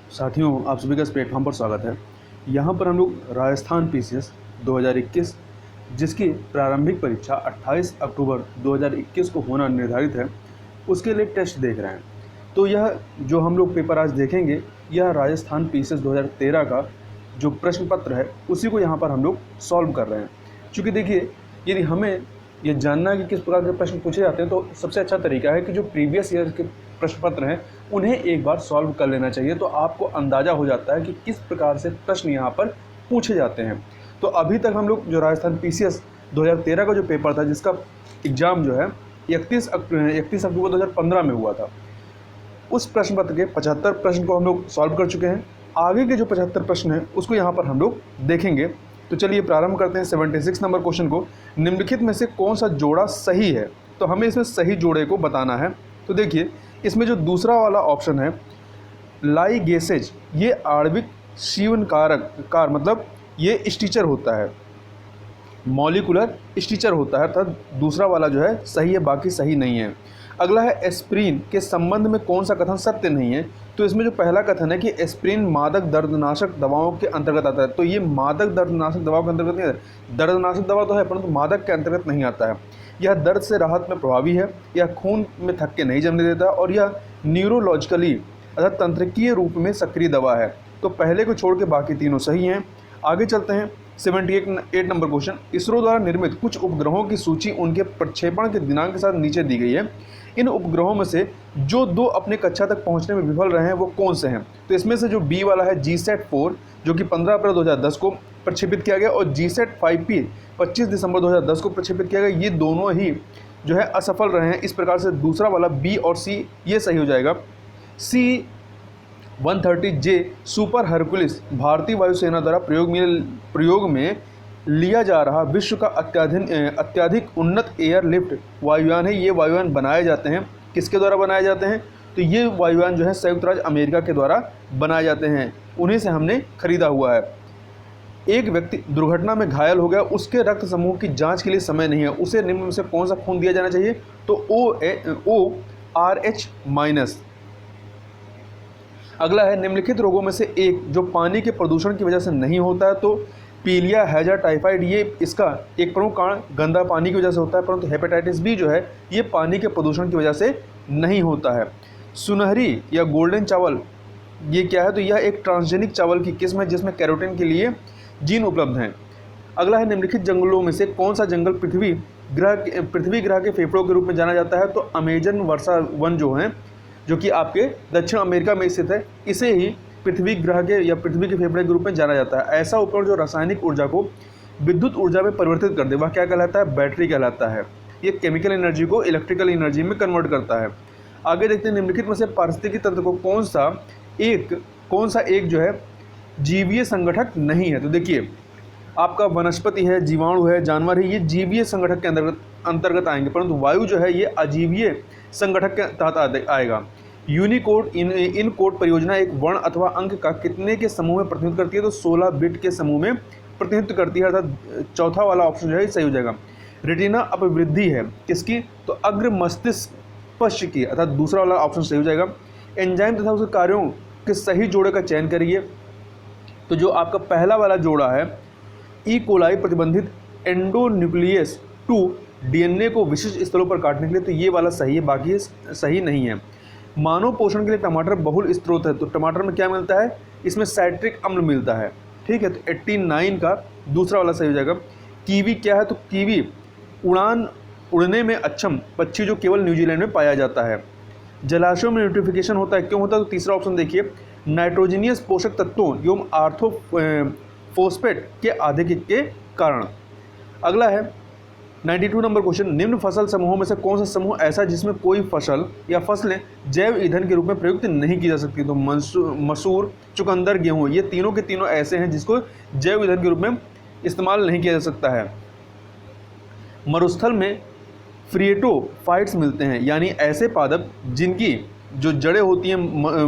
साथियों, आप सभी का इस प्लेटफॉर्म पर स्वागत है। यहाँ पर हम लोग राजस्थान पीसीएस 2021 जिसकी प्रारंभिक परीक्षा 28 अक्टूबर 2021 को होना निर्धारित है, उसके लिए टेस्ट देख रहे हैं। तो यह जो हम लोग पेपर आज देखेंगे, यह राजस्थान पीसीएस 2013 का जो प्रश्न पत्र है उसी को यहाँ पर हम लोग सॉल्व कर रहे हैं। क्योंकि देखिए, यदि हमें ये जानना है कि किस प्रकार के प्रश्न पूछे जाते हैं, तो सबसे अच्छा तरीका है कि जो प्रीवियस ईयर के प्रश्न पत्र हैं उन्हें एक बार सॉल्व कर लेना चाहिए। तो आपको अंदाज़ा हो जाता है कि किस प्रकार से प्रश्न यहाँ पर पूछे जाते हैं। तो अभी तक हम लोग जो राजस्थान पीसीएस 2013 का जो पेपर था, जिसका एग्ज़ाम जो है 31 अक्टूबर 2015 में हुआ था, उस प्रश्न पत्र के 75 प्रश्न को हम लोग सॉल्व कर चुके हैं। आगे के जो 75 प्रश्न हैं उसको यहाँ पर हम लोग देखेंगे। तो चलिए प्रारंभ करते हैं 76 नंबर क्वेश्चन को। निम्नलिखित में से कौन सा जोड़ा सही है? तो हमें इसमें सही जोड़े को बताना है। तो देखिए, इसमें जो दूसरा वाला ऑप्शन है लाइगेसेज, ये आणविक शीवन कार मतलब ये स्टिचर होता है, मॉलिकुलर स्टिचर होता है, अर्थात दूसरा वाला जो है सही है, बाकी सही नहीं है। अगला है एस्प्रिन के संबंध में कौन सा कथन सत्य नहीं है? तो इसमें जो पहला कथन है कि एस्प्रिन मादक दर्दनाशक दवाओं के अंतर्गत आता है, तो ये मादक दर्दनाशक दवाओं के अंतर्गत नहीं आता। दर्दनाशक दवा तो है परंतु मादक के अंतर्गत नहीं आता है। यह दर्द से राहत में प्रभावी है, यह खून में थक्के नहीं जमने देता और यह न्यूरोलॉजिकली अर्थात तंत्रिकीय रूप में सक्रिय दवा है। तो पहले को छोड़ के बाकी तीनों सही हैं। आगे चलते हैं 78 नंबर क्वेश्चन। इसरो द्वारा निर्मित कुछ उपग्रहों की सूची उनके प्रक्षेपण के दिनांक के साथ नीचे दी गई है। इन उपग्रहों में से जो दो अपने कक्षा तक पहुंचने में विफल रहे हैं वो कौन से हैं? तो इसमें से जो बी वाला है GSAT-4 जो कि 15 अप्रैल 2010 को प्रक्षेपित किया गया और GSAT-5P 25 दिसंबर 2010 को प्रक्षेपित किया गया, ये दोनों ही जो है असफल रहे हैं। इस प्रकार से दूसरा वाला बी और सी ये सही हो जाएगा। C-130J सुपर हरकुलिस भारतीय वायुसेना द्वारा प्रयोग में लिया जा रहा विश्व का अत्याधिक उन्नत एयरलिफ्ट वायुयान है। ये वायुयान बनाए जाते हैं, किसके द्वारा बनाए जाते हैं? तो ये वायुयान जो है संयुक्त राज्य अमेरिका के द्वारा बनाए जाते हैं, उन्हीं से हमने खरीदा हुआ है। एक व्यक्ति दुर्घटना में घायल हो गया, उसके रक्त समूह की जांच के लिए समय नहीं है, उसे निम्न में से कौन सा खून दिया जाना चाहिए? तो ORH-। अगला है निम्नलिखित रोगों में से एक जो पानी के प्रदूषण की वजह से नहीं होता है, तो पीलिया, हैजा, टाइफाइड, ये इसका एक प्रमुख कारण गंदा पानी की वजह से होता है, परंतु हेपेटाइटिस बी जो है ये पानी के प्रदूषण की वजह से नहीं होता है। सुनहरी या गोल्डन चावल ये क्या है? तो यह एक ट्रांसजेनिक चावल की किस्म है जिसमें कैरोटीन के लिए जीन उपलब्ध हैं। अगला है निम्नलिखित जंगलों में से कौन सा जंगल पृथ्वी ग्रह के फेफड़ों के रूप में जाना जाता है? तो अमेजन वर्षा वन जो है, जो कि आपके दक्षिण अमेरिका में स्थित है, इसे ही पृथ्वी ग्रह के या पृथ्वी के फेफड़े के रूप में जाना जाता है। ऐसा उपकरण जो रासायनिक ऊर्जा को विद्युत ऊर्जा में परिवर्तित कर दे, वह क्या कहलाता है? बैटरी कहलाता है। ये केमिकल एनर्जी को इलेक्ट्रिकल एनर्जी में कन्वर्ट करता है। आगे देखते हैं निम्नलिखित में से पारिस्थितिकी तंत्र को कौन सा एक जो है जीवीय संगठक नहीं है? तो देखिए, आपका वनस्पति है, जीवाणु है, जानवर है, ये जीवीय संगठक के अंतर्गत आएंगे, परंतु वायु जो है ये अजीवीय संगठक के तहत आएगा। यूनिकोड इन कोड परियोजना एक वर्ण अथवा अंक का कितने के समूह में प्रतिनिधित्व करती है? तो 16 बिट के समूह में प्रतिनिधित्व करती है, अर्थात चौथा वाला ऑप्शन जो है सही हो जाएगा। रेटिना अपवृद्धि है किसकी? तो अग्र मस्तिष्क पश्च की, अर्थात दूसरा वाला ऑप्शन सही हो जाएगा। एंजाइम तथा उसके कार्यों के सही जोड़े का चयन करिए। तो जो आपका पहला वाला जोड़ा है ई कोलाई प्रतिबंधित एंडोन्यूक्लियस 2 DNA को विशिष्ट स्थलों पर काटने के लिए, तो ये वाला सही है, बाकी सही नहीं है। मानव पोषण के लिए टमाटर बहुल स्रोत है, तो टमाटर में क्या मिलता है? इसमें साइट्रिक अम्ल मिलता है, ठीक है। तो 89 का दूसरा वाला सही हो जाएगा। कीवी क्या है? तो कीवी उड़ने में अक्षम पक्षी जो केवल न्यूजीलैंड में पाया जाता है। जलाशयों में न्यूट्रिफिकेशन होता है, क्यों होता है? तो तीसरा ऑप्शन देखिए, नाइट्रोजीनियस पोषक तत्वों एवं आर्थोफोस्फेट के आधिक्य के कारण। अगला है 92 नंबर क्वेश्चन। निम्न फसल समूहों में से कौन सा समूह ऐसा जिसमें कोई फसल या फसलें जैव ईंधन के रूप में प्रयुक्त नहीं की जा सकती? तो मसूर, चुकंदर, गेहूं, ये तीनों के तीनों ऐसे हैं जिसको जैव ईंधन के रूप में इस्तेमाल नहीं किया जा सकता है। मरुस्थल में फ्रिएटोफाइट्स मिलते हैं, यानी ऐसे पादप जिनकी जो जड़ें होती हैं,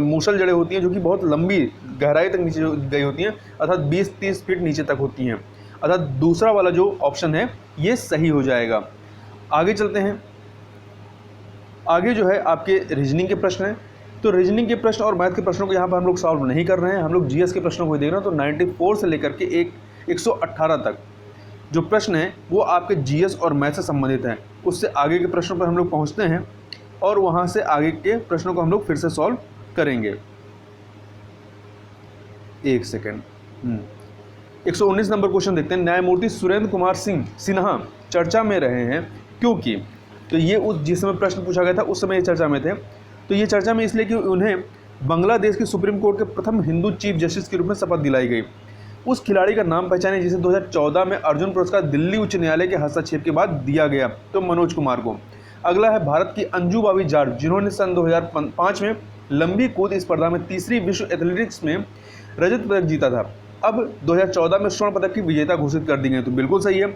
मूसल जड़ें होती हैं, जो कि बहुत लंबी गहराई तक नीचे गई होती हैं, अर्थात 20-30 फीट नीचे तक होती हैं, अर्थात दूसरा वाला जो ऑप्शन है ये सही हो जाएगा। आगे चलते हैं। आगे जो है आपके रीजनिंग के प्रश्न हैं। तो रीजनिंग के प्रश्न और मैथ के प्रश्नों को यहाँ पर हम लोग सॉल्व नहीं कर रहे हैं, हम लोग जीएस के प्रश्नों को देख रहे हैं। तो 94 से लेकर के 118 तक जो प्रश्न है वो आपके जीएस और मैथ से संबंधित हैं। उससे आगे के प्रश्नों पर हम लोग पहुँचते हैं और वहाँ से आगे के प्रश्नों को हम लोग फिर से सॉल्व करेंगे। एक सेकेंड, 119 नंबर क्वेश्चन देखते हैं। न्यायमूर्ति सुरेंद्र कुमार सिन्हा चर्चा में रहे हैं क्योंकि, तो ये उस जिस समय प्रश्न पूछा गया था उस समय ये चर्चा में थे। तो ये चर्चा में इसलिए कि उन्हें बांग्लादेश की सुप्रीम कोर्ट के प्रथम हिंदू चीफ जस्टिस के रूप में शपथ दिलाई गई। उस खिलाड़ी का नाम पहचाने जिसे 2014 में अर्जुन पुरस्कार दिल्ली उच्च न्यायालय के हस्तक्षेप के बाद दिया गया, तो मनोज कुमार को। अगला है भारत की अंजू बावी जाट, जिन्होंने सन 2005 में लंबी कूद स्पर्धा में तीसरी विश्व एथलेटिक्स में रजत पदक जीता था। अब 2014 में स्वर्ण पदक की विजेता घोषित कर दी गई, तो बिल्कुल सही है।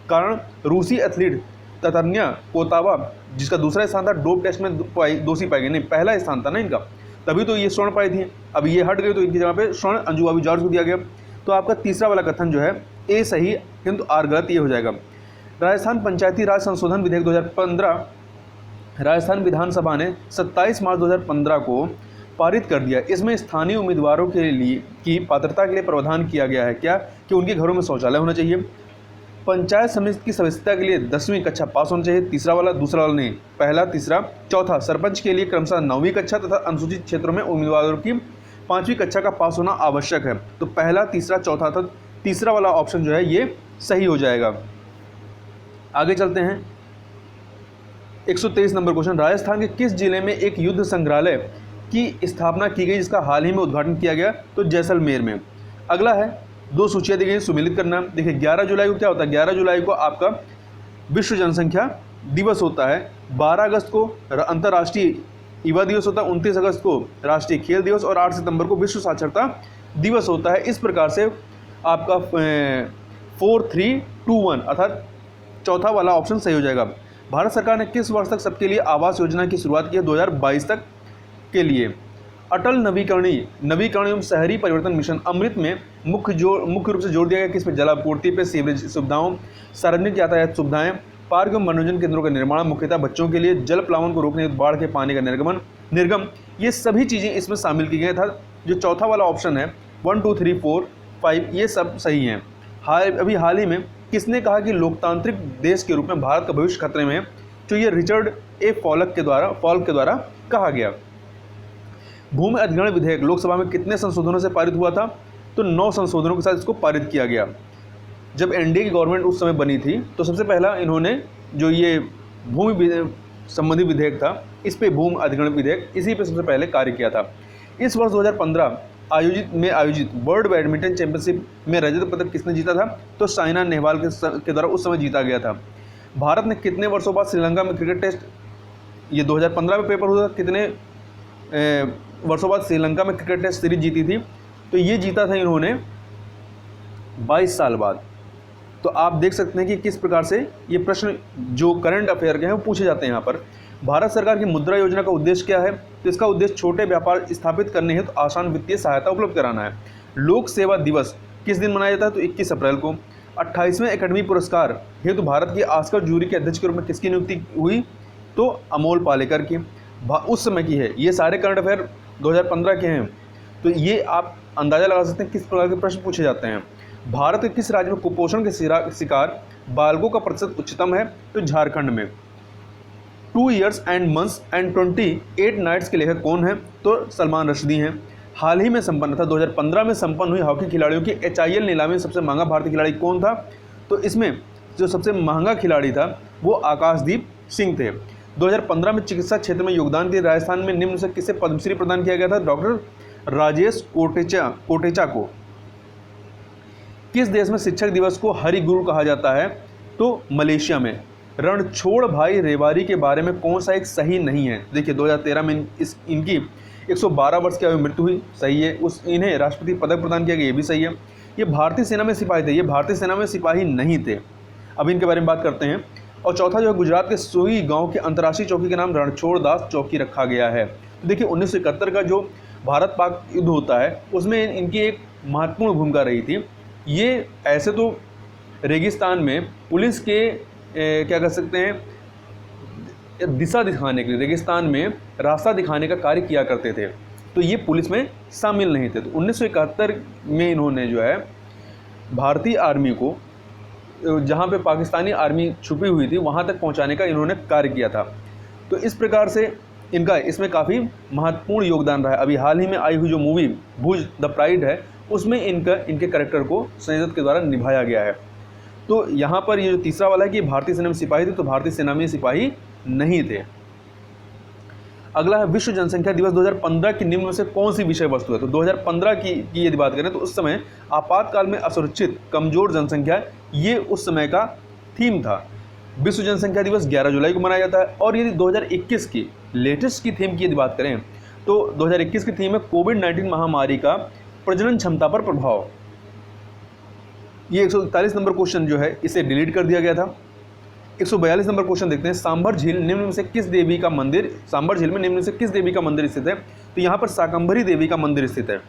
कारण रूसी एथलीट ततन्या कोतावा, जिसका दूसरा स्थान था, डोप टेस्ट में दोषी पाई गई, नहीं पहला स्थान था ना इनका, तभी तो ये स्वर्ण पाई थी। अब ये हट गई तो इनकी जगह पे स्वर्ण अंजू बावी जॉर्ज को दिया गया। तो आपका तीसरा वाला कथन जो है ए सही किंतु आर गलत, ये हो जाएगा। राजस्थान पंचायती राज संशोधन विधेयक 2015 राजस्थान विधानसभा ने 27 मार्च 2015 को पारित कर दिया। इसमें स्थानीय उम्मीदवारों के लिए की पात्रता के लिए प्रावधान किया गया है क्या, कि उनके घरों में शौचालय होना चाहिए। पंचायत समिति की सदस्यता के लिए 10वीं कक्षा पास होना चाहिए, तीसरा वाला, दूसरा वाला नहीं, पहला तीसरा। चौथा, सरपंच के लिए क्रमशः 9वीं कक्षा तथा अनुसूचित क्षेत्रों में उम्मीदवारों की 5वीं कक्षा का पास होना आवश्यक है। तो पहला, तीसरा, चौथा था, तीसरा वाला ऑप्शन जो है ये सही हो जाएगा। आगे चलते हैं। 123 नंबर क्वेश्चन। राजस्थान के किस जिले में एक युद्ध संग्रहालय की स्थापना की गई जिसका हाल ही में उद्घाटन किया गया, तो जैसलमेर में। अगला है, 2 सूचियाँ दी गई, सुमिलित करना। देखिए 11 जुलाई को क्या होता है, 11 जुलाई को आपका विश्व जनसंख्या दिवस होता है, 12 अगस्त को अंतर्राष्ट्रीय युवा दिवस होता है, 29 अगस्त को राष्ट्रीय खेल दिवस और 8 सितंबर को विश्व साक्षरता दिवस होता है। इस प्रकार से आपका 4, 3, 2, 1 अर्थात चौथा वाला ऑप्शन सही हो जाएगा। भारत सरकार ने किस वर्ष तक सबके लिए आवास योजना की शुरुआत की है, 2022 तक के लिए। अटल नवीकरण एवं शहरी परिवर्तन मिशन अमृत में मुख्य रूप से जोर दिया गया किस पे, जलापूर्ति पे, सीवरेज सुविधाओं, सार्वजनिक यातायात सुविधाएं, पार्क एवं मनोरंजन केंद्रों का निर्माण मुख्यतः बच्चों के लिए, जल प्लावन को रोकने, बाढ़ के पानी का निर्गम, ये सभी चीज़ें इसमें शामिल की गई था। जो चौथा वाला ऑप्शन है 1, 2, 3, 4, 5 ये सब सही हैं। अभी हाल ही में किसने कहा कि लोकतांत्रिक देश के रूप में भारत का भविष्य खतरे में है, तो ये रिचर्ड ए फॉल्क के द्वारा कहा गया। भूमि अधिग्रहण विधेयक लोकसभा में कितने संशोधनों से पारित हुआ था, तो 9 संशोधनों के साथ इसको पारित किया गया। जब एनडीए की गवर्नमेंट उस समय बनी थी तो सबसे पहला इन्होंने जो ये भूमि संबंधी विधेयक था, इस पे भूमि अधिग्रहण विधेयक, इसी पे सबसे पहले कार्य किया था। इस वर्ष 2015 आयोजित वर्ल्ड बैडमिंटन चैंपियनशिप में रजत पदक किसने जीता था, तो साइना नेहवाल के द्वारा उस समय जीता गया था। भारत ने कितने वर्षों बाद श्रीलंका में क्रिकेट टेस्ट, ये 2015 में पेपर हुआ था, कितने वर्षों बाद श्रीलंका में क्रिकेट टेस्ट सीरीज जीती थी, तो ये जीता था इन्होंने 22 साल बाद। तो आप देख सकते हैं कि किस प्रकार से ये प्रश्न जो करंट अफेयर के हैं वो पूछे जाते हैं यहाँ पर। भारत सरकार की मुद्रा योजना का उद्देश्य क्या है, तो इसका उद्देश्य छोटे व्यापार स्थापित करने हेतु तो आसान वित्तीय सहायता उपलब्ध कराना है। लोक सेवा दिवस किस दिन मनाया जाता है, तो 21 अप्रैल को। 28वें एकेडमी पुरस्कार हेतु भारत की ऑस्कर जूरी के अध्यक्ष के रूप में किसकी नियुक्ति हुई, तो अमोल पालेकर की, उस समय की है। ये सारे करंट अफेयर 2015 के हैं, तो ये आप अंदाज़ा लगा सकते हैं किस प्रकार के प्रश्न पूछे जाते हैं। भारत के किस राज्य में कुपोषण के शिकार बालकों का प्रतिशत उच्चतम है, तो झारखंड में। 2 years and months and 28 nights के लेखक कौन है, तो सलमान रश्दी हैं। हाल ही में संपन्न था 2015 में संपन्न हुई हॉकी खिलाड़ियों की HIL नीलामी में सबसे महंगा भारतीय खिलाड़ी कौन था, तो इसमें जो सबसे महंगा खिलाड़ी था वो आकाशदीप सिंह थे। 2015 में चिकित्सा क्षेत्र में योगदान के राजस्थान में निम्न से किसे पद्मश्री प्रदान किया गया था, डॉक्टर राजेश कोटेचा को। किस देश में शिक्षक दिवस को हरि गुरु कहा जाता है, तो मलेशिया में। रणछोड़ भाई रेवारी के बारे में कौन सा एक सही नहीं है, देखिए 2013 में इनकी 112 वर्ष की आयु मृत्यु हुई, सही है। इन्हें राष्ट्रपति पदक प्रदान किया गया, ये भी सही है। ये भारतीय सेना में सिपाही थे, ये भारतीय सेना में सिपाही नहीं थे, अब इनके बारे में बात करते हैं। और चौथा जो है, गुजरात के सोई गांव के अंतर्राष्ट्रीय चौकी का नाम रणछोड़ दास चौकी रखा गया है। तो देखिए 1971 का जो भारत पाक युद्ध होता है उसमें इनकी एक महत्वपूर्ण भूमिका रही थी। ये ऐसे तो रेगिस्तान में पुलिस के क्या कह सकते हैं, दिशा दिखाने के लिए रेगिस्तान में रास्ता दिखाने का कार्य किया करते थे, तो ये पुलिस में शामिल नहीं थे। तो 1971 में इन्होंने जो है भारतीय आर्मी को, जहाँ पे पाकिस्तानी आर्मी छुपी हुई थी, वहाँ तक पहुँचाने का इन्होंने कार्य किया था। तो इस प्रकार से इनका इसमें काफ़ी महत्वपूर्ण योगदान रहा है। अभी हाल ही में आई हुई जो मूवी भुज द प्राइड है, उसमें इनके कैरेक्टर को संजय दत्त के द्वारा निभाया गया है। तो यहाँ पर ये जो तीसरा वाला है कि भारतीय सेना में सिपाही थे, तो भारतीय सेना में सिपाही नहीं थे। अगला है विश्व जनसंख्या दिवस 2015 की निम्न में से कौन सी विषय वस्तु है। तो 2015 की यदि बात करें तो उस समय आपातकाल में असुरक्षित कमजोर जनसंख्या, ये उस समय का थीम था। विश्व जनसंख्या दिवस 11 जुलाई को मनाया जाता है। और यदि 2021 की लेटेस्ट की थीम की यदि बात करें तो 2021 की थीम है कोविड-19 महामारी का प्रजनन क्षमता पर प्रभाव। ये 141 नंबर क्वेश्चन जो है इसे डिलीट कर दिया गया था। 142 नंबर क्वेश्चन देखते हैं, सांभर झील निम्न में से किस देवी का मंदिर, सांभर झील में निम्न में से किस देवी का मंदिर स्थित है। तो यहाँ पर शाकंभरी देवी का मंदिर स्थित है।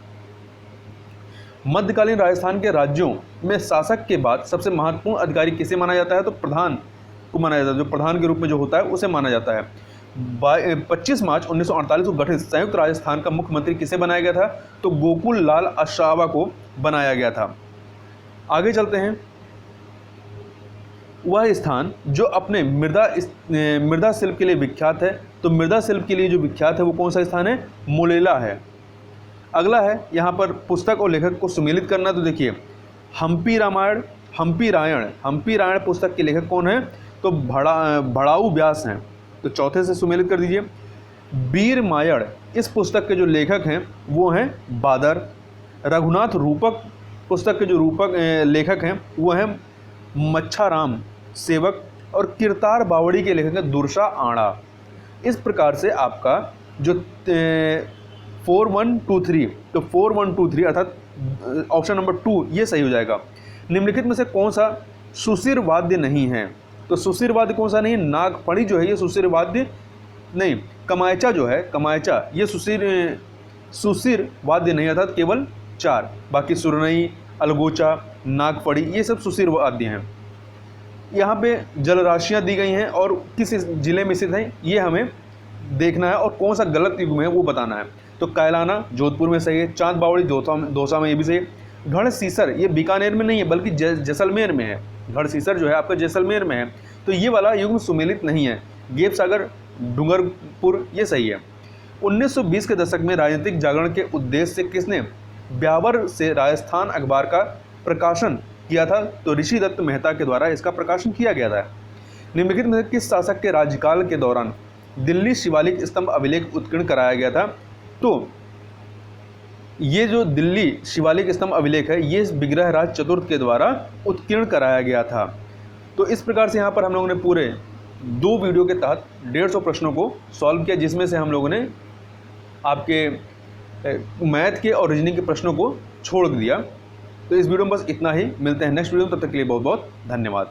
मध्यकालीन राजस्थान के राज्यों में शासक के बाद सबसे महत्वपूर्ण अधिकारी किसे माना जाता है। तो प्रधान को माना जाता है, जो प्रधान के रूप में जो होता है उसे माना जाता है। 25 मार्च 1948 को गठित संयुक्त राजस्थान का मुख्यमंत्री किसे बनाया गया था। तो गोकुल लाल अश्रावा को बनाया गया था। आगे चलते हैं, वह स्थान जो अपने मृदा शिल्प के लिए विख्यात है। तो मृदा शिल्प के लिए जो विख्यात है वो कौन सा स्थान है, मोलेला है। अगला है यहाँ पर पुस्तक और लेखक को सुमेलित करना। तो देखिए हम्पी रामायण पुस्तक के लेखक कौन है। तो भड़ाऊ व्यास हैं। तो चौथे से सुमेलित कर दीजिए। वीर मायड़ इस पुस्तक के जो लेखक हैं वो हैं बादर। रघुनाथ रूपक पुस्तक के जो लेखक हैं वो हैं मच्छाराम सेवक। और किरतार बावड़ी के लेखक हैं दुर्सा आड़ा। इस प्रकार से आपका जो 4123, तो 4123 अर्थात ऑप्शन नंबर 2 ये सही हो जाएगा। निम्नलिखित में से कौन सा सुशिर वाद्य नहीं है। तो सुशिर वाद्य कौन सा नहीं है, नागफड़ी जो है ये सुशिर वाद्य नहीं। कमायचा जो है, कमायचा ये सुशिर वाद्य नहीं, अर्थात केवल 4, बाकी सुरनई, अलगोचा, नागफड़ी ये सब सुशिर वाद्य हैं। यहाँ पे जलराशियाँ दी गई हैं और किस जिले में स्थित हैं ये हमें देखना है, और कौन सा गलत युग में है वो बताना है। तो कैलाना जोधपुर में सही है। चांद बावड़ी दौसा में ये भी सही है। गढ़सीसर ये बीकानेर में नहीं है बल्कि जैसलमेर में है। गढ़सीसर जो है आपका जैसलमेर में है, तो ये वाला युग में सुमेलित नहीं है। गेप सागर डूंगरपुर ये सही है। 1920 के दशक में राजनीतिक जागरण के उद्देश्य से किसने ब्यावर से राजस्थान अखबार का प्रकाशन किया था। तो ऋषि दत्त मेहता के द्वारा इसका प्रकाशन किया गया था। निम्नलिखित में किस शासक के राज्यकाल के दौरान दिल्ली शिवालिक स्तंभ अभिलेख उत्कीर्ण कराया गया था। तो ये जो दिल्ली शिवालिक स्तंभ अभिलेख है ये विग्रहराज चतुर्थ के द्वारा उत्कीर्ण कराया गया था। तो इस प्रकार से यहाँ पर हम लोगों ने पूरे 2 वीडियो के तहत 150 प्रश्नों को सॉल्व किया, जिसमें से हम लोगों ने आपके मैथ के और रीजनिंग के प्रश्नों को छोड़ दिया। तो इस वीडियो में बस इतना ही। मिलते हैं नेक्स्ट वीडियो में, तब तक के लिए बहुत बहुत धन्यवाद।